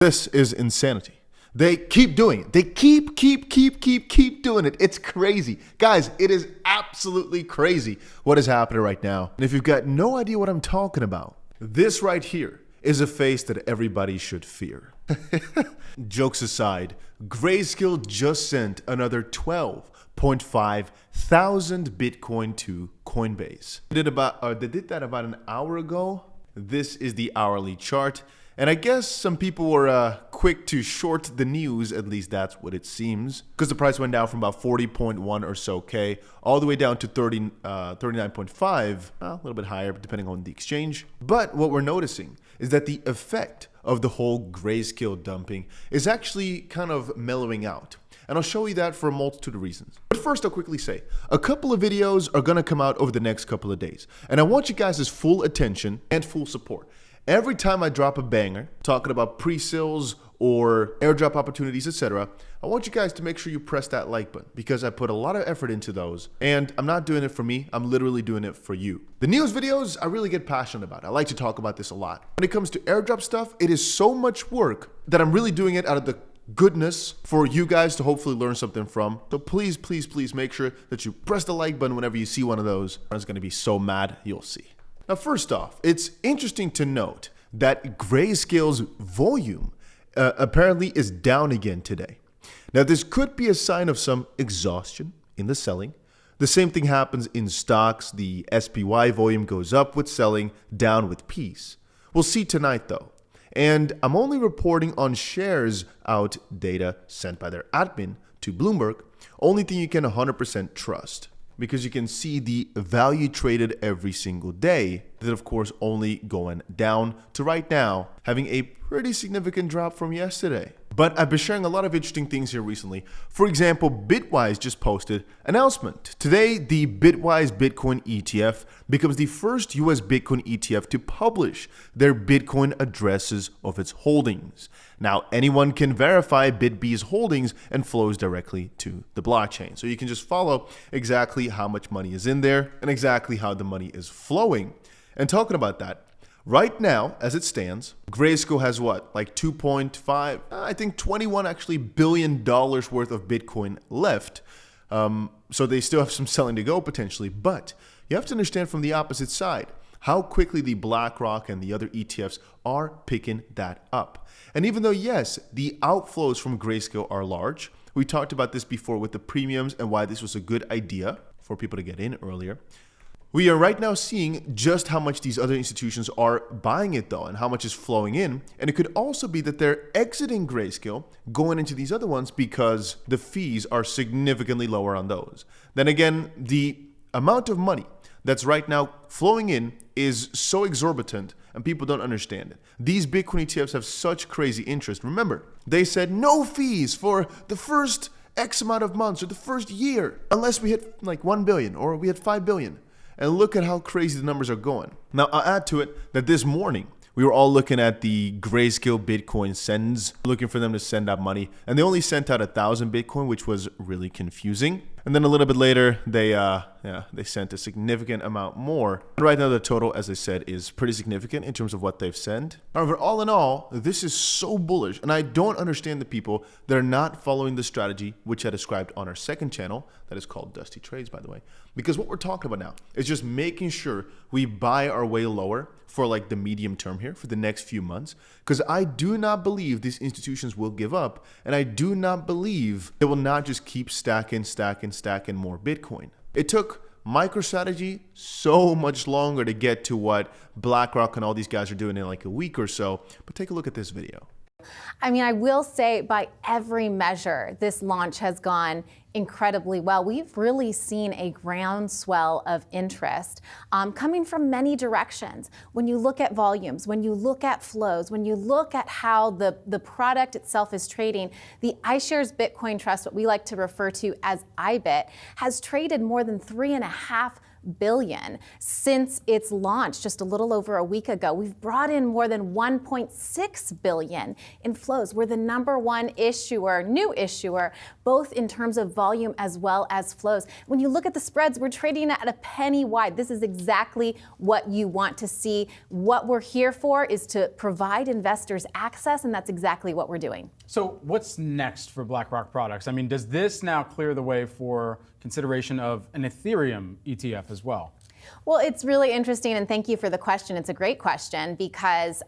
This is insanity. They keep doing it. They keep doing it. It's crazy. Guys, it is absolutely crazy what is happening right now. And if you've got no idea what I'm talking about, this right here is a face that everybody should fear. Jokes aside, Grayscale just sent another 12.5 thousand Bitcoin to Coinbase. They did that about an hour ago. This is the hourly chart. And I guess some people were quick to short the news, at least that's what it seems, because the price went down from about 40.1 or so K all the way down to 39.5, a little bit higher depending on the exchange. But what we're noticing is that the effect of the whole Grayscale dumping is actually kind of mellowing out. And I'll show you that for a multitude of reasons. But first, I'll quickly say, a couple of videos are gonna come out over the next couple of days. And I want you guys' full attention and full support. Every time I drop a banger talking about pre-sales or airdrop opportunities, etc., I want you guys to make sure you press that like button because I put a lot of effort into those and I'm not doing it for me, I'm literally doing it for you. The news videos, I really get passionate about. I like to talk about this a lot. When it comes to airdrop stuff, it is so much work that I'm really doing it out of the goodness for you guys to hopefully learn something from. So please make sure that you press the like button whenever you see one of those. I'm gonna be so mad, you'll see. Now, first off, it's interesting to note that Grayscale's volume apparently is down again today. Now, this could be a sign of some exhaustion in the selling. The same thing happens in stocks. The SPY volume goes up with selling, down with peace. We'll see tonight, though. And I'm only reporting on shares out data sent by their admin to Bloomberg, only thing you can 100% trust. Because you can see the value traded every single day that of course only going down to right now having a pretty significant drop from yesterday. But I've been sharing a lot of interesting things here recently. For example, Bitwise just posted an announcement. Today, the Bitwise Bitcoin ETF becomes the first US Bitcoin ETF to publish their Bitcoin addresses of its holdings. Now, anyone can verify BitB's holdings and flows directly to the blockchain. So you can just follow exactly how much money is in there and exactly how the money is flowing. And talking about that, right now, as it stands, Grayscale has what, like 2.5, I think 21 actually billion dollars worth of Bitcoin left. So they still have some selling to go potentially, but you have to understand from the opposite side how quickly the BlackRock and the other ETFs are picking that up. And even though, yes, the outflows from Grayscale are large, we talked about this before with the premiums and why this was a good idea for people to get in earlier. We are right now seeing just how much these other institutions are buying it though and how much is flowing in. And it could also be that they're exiting Grayscale, going into these other ones because the fees are significantly lower on those. Then again, the amount of money that's right now flowing in is so exorbitant and people don't understand it. These Bitcoin ETFs have such crazy interest. Remember, they said no fees for the first X amount of months or the first year unless we hit like 1 billion or we hit 5 billion. And look at how crazy the numbers are going. Now, I'll add to it that this morning, we were all looking at the Grayscale Bitcoin sends, looking for them to send out money. And they only sent out 1,000 Bitcoin, which was really confusing. And then a little bit later, they sent a significant amount more. And right now, the total, as I said, is pretty significant in terms of what they've sent. However, all in all, this is so bullish. And I don't understand the people that are not following the strategy, which I described on our second channel, that is called Dusty Trades, by the way. Because what we're talking about now is just making sure we buy our way lower for like the medium term here for the next few months. Because I do not believe these institutions will give up. And I do not believe they will not just keep stacking more Bitcoin. It took MicroStrategy so much longer to get to what BlackRock and all these guys are doing in like a week or so. But take a look at this video. I mean, I will say by every measure, this launch has gone incredibly well. We've really seen a groundswell of interest coming from many directions. When you look at volumes, when you look at flows, when you look at how the product itself is trading, the iShares Bitcoin Trust, what we like to refer to as IBIT, has traded more than $3.5 billion. Since its launch just a little over a week ago, we've brought in more than 1.6 billion in flows. We're the #1 issuer, new issuer, both in terms of volume as well as flows. When you look at the spreads, we're trading at a penny wide. This is exactly what you want to see. What we're here for is to provide investors access, and that's exactly what we're doing. So what's next for BlackRock products? I mean, does this now clear the way for consideration of an Ethereum ETF as well? Well, it's really interesting, and thank you for the question. It's a great question because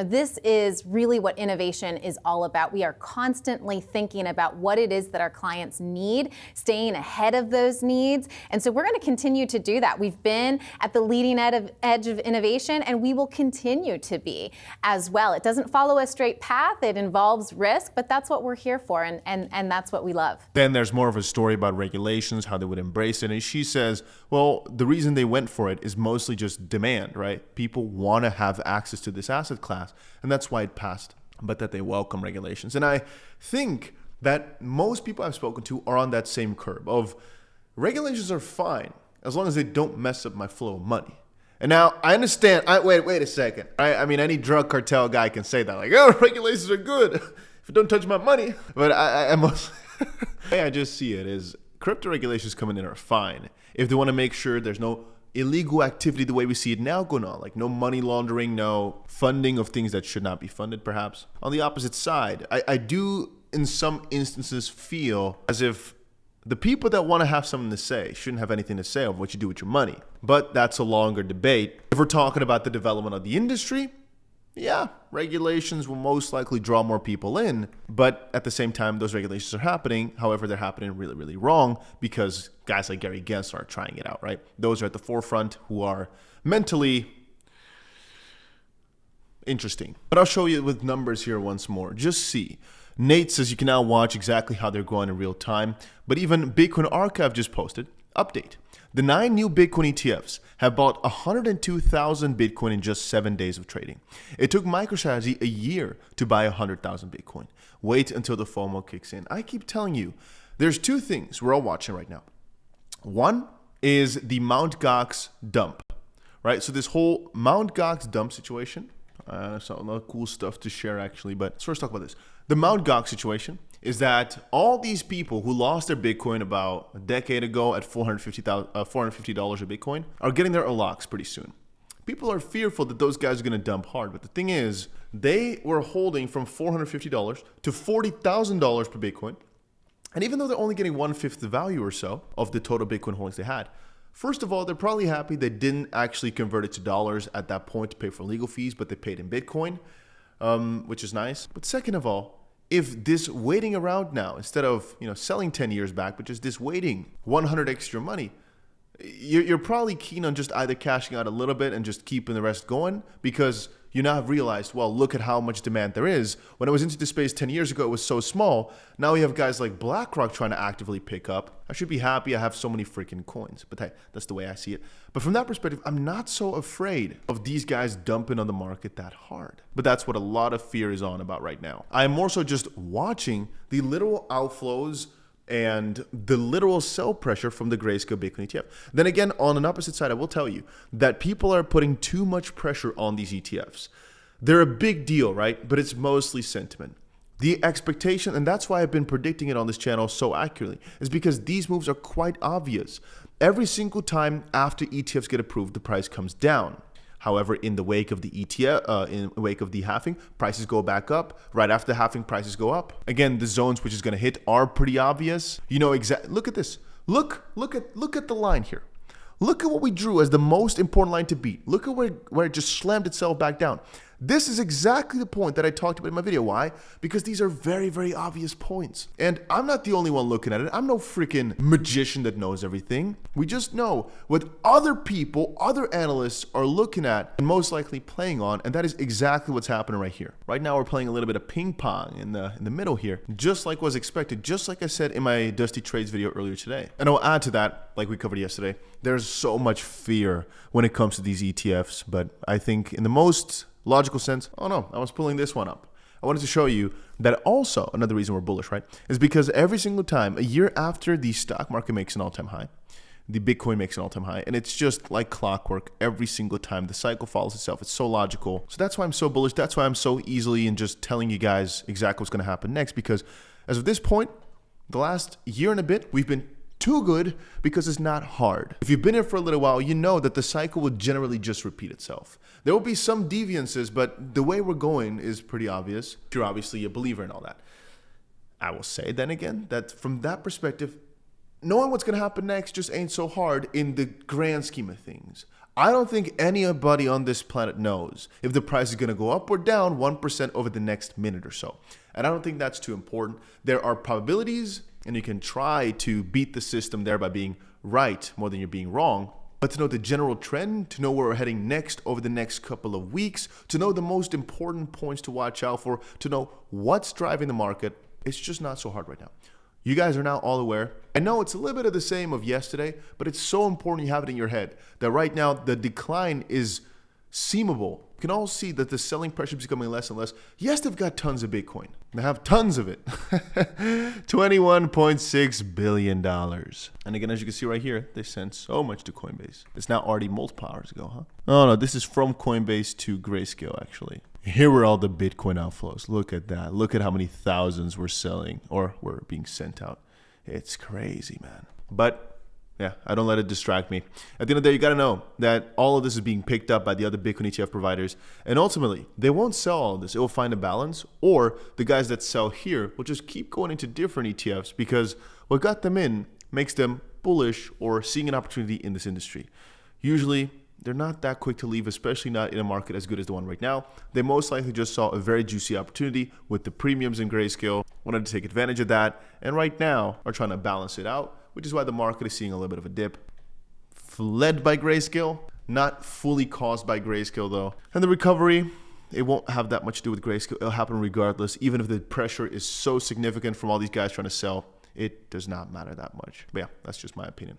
this is really what innovation is all about. We are constantly thinking about what it is that our clients need, staying ahead of those needs, and so we're going to continue to do that. We've been at the leading edge of innovation, and we will continue to be as well. It doesn't follow a straight path. It involves risk, but that's what we're here for, and that's what we love. Then there's more of a story about regulations, how they would embrace it, and she says, well, the reason they went for it is mostly just demand, right? People want to have access to this asset class, and that's why it passed, but that they welcome regulations. And I think that most people I've spoken to are on that same curve of regulations are fine as long as they don't mess up my flow of money. And now I understand, wait a second. I mean, any drug cartel guy can say that, like, oh, regulations are good if it don't touch my money. But I mostly, I just see it as crypto regulations coming in are fine if they want to make sure there's no illegal activity the way we see it now going on, like no money laundering, no funding of things that should not be funded, perhaps. On the opposite side, I do in some instances feel as if the people that want to have something to say shouldn't have anything to say of what you do with your money. But that's a longer debate. If we're talking about the development of the industry, yeah, regulations will most likely draw more people in, but at the same time, those regulations are happening. However, they're happening really, really wrong because guys like Gary Gensler are trying it out, right? Those are at the forefront who are mentally interesting. But I'll show you with numbers here once more. Just see. Nate says you can now watch exactly how they're growing in real time, but even Bitcoin Archive just posted, update. The 9 new Bitcoin ETFs have bought 102,000 Bitcoin in just 7 days of trading. It took MicroStrategy a year to buy 100,000 Bitcoin. Wait until the FOMO kicks in. I keep telling you, there's 2 things we're all watching right now. One is the Mt. Gox dump, right? So this whole Mt. Gox dump situation, so a lot of cool stuff to share actually, but let's first talk about this. The Mt. Gox situation is that all these people who lost their Bitcoin about a decade ago at $450 a Bitcoin are getting their unlocks pretty soon. People are fearful that those guys are going to dump hard, but the thing is, they were holding from $450 to $40,000 per Bitcoin. And even though they're only getting 1/5 the value or so of the total Bitcoin holdings they had, first of all, they're probably happy they didn't actually convert it to dollars at that point to pay for legal fees, but they paid in Bitcoin, which is nice. But second of all, if this waiting around now, instead of selling 10 years back, but just this waiting 100x your money, you're probably keen on just either cashing out a little bit and just keeping the rest going because you now have realized, well, look at how much demand there is. When I was into the space 10 years ago, it was so small. Now we have guys like BlackRock trying to actively pick up. I should be happy I have so many freaking coins, but hey, that's the way I see it. But from that perspective, I'm not so afraid of these guys dumping on the market that hard. But that's what a lot of fear is on about right now. I'm more so just watching the literal outflows and the literal sell pressure from the Grayscale Bitcoin ETF. Then again, on an opposite side, I will tell you that people are putting too much pressure on these ETFs. They're a big deal, right? But it's mostly sentiment. The expectation, and that's why I've been predicting it on this channel so accurately, is because these moves are quite obvious. Every single time after ETFs get approved, the price comes down. However, in the wake of the ETF, in the wake of the halving, prices go back up. Right after the halving, prices go up. Again, the zones which is going to hit are pretty obvious. You know exactly. Look at this. Look at the line here. Look at what we drew as the most important line to beat. Look at where it just slammed itself back down. This is exactly the point that I talked about in my video. Why? Because these are very, very obvious points. And I'm not the only one looking at it. I'm no freaking magician that knows everything. We just know what other people, other analysts are looking at and most likely playing on. And that is exactly what's happening right here. Right now, we're playing a little bit of ping pong in the middle here, just like was expected, just like I said in my Dusty Trades video earlier today. And I'll add to that, like we covered yesterday, there's so much fear when it comes to these ETFs. But I think in the most logical sense, oh no, I was pulling this one up. I wanted to show you that also another reason we're bullish, right, is because every single time, a year after the stock market makes an all-time high, the Bitcoin makes an all-time high. And it's just like clockwork every single time. The cycle follows itself. It's so logical. So that's why I'm so bullish. That's why I'm so easily in just telling you guys exactly what's going to happen next, because as of this point, the last year and a bit, we've been too good because it's not hard. If you've been here for a little while, you know that the cycle will generally just repeat itself. There will be some deviances, but the way we're going is pretty obvious. You're obviously a believer in all that. I will say then again that from that perspective, knowing what's going to happen next just ain't so hard in the grand scheme of things. I don't think anybody on this planet knows if the price is going to go up or down 1% over the next minute or so. And I don't think that's too important. There are probabilities, and you can try to beat the system there by being right more than you're being wrong. But to know the general trend, to know where we're heading next over the next couple of weeks, to know the most important points to watch out for, to know what's driving the market, it's just not so hard right now. You guys are now all aware. I know it's a little bit of the same of yesterday, but it's so important you have it in your head that right now the decline is seemable. You can all see that the selling pressure is becoming less and less. Yes, they've got tons of Bitcoin. They have tons of it. $21.6 billion. And again, as you can see right here, they sent so much to Coinbase. It's now already multiple hours ago, huh? Oh no, this is from Coinbase to Grayscale, actually. Here were all the Bitcoin outflows. Look at that. Look at how many thousands we're selling or were being sent out. It's crazy, man. But yeah, I don't let it distract me. At the end of the day, you got to know that all of this is being picked up by the other Bitcoin ETF providers. And ultimately, they won't sell all of this. It will find a balance, or the guys that sell here will just keep going into different ETFs because what got them in makes them bullish or seeing an opportunity in this industry. Usually, they're not that quick to leave, especially not in a market as good as the one right now. They most likely just saw a very juicy opportunity with the premiums in Grayscale, wanted to take advantage of that, and right now are trying to balance it out, which is why the market is seeing a little bit of a dip. Led by Grayscale, not fully caused by Grayscale though. And the recovery, it won't have that much to do with Grayscale. It'll happen regardless, even if the pressure is so significant from all these guys trying to sell. It does not matter that much. But yeah, that's just my opinion.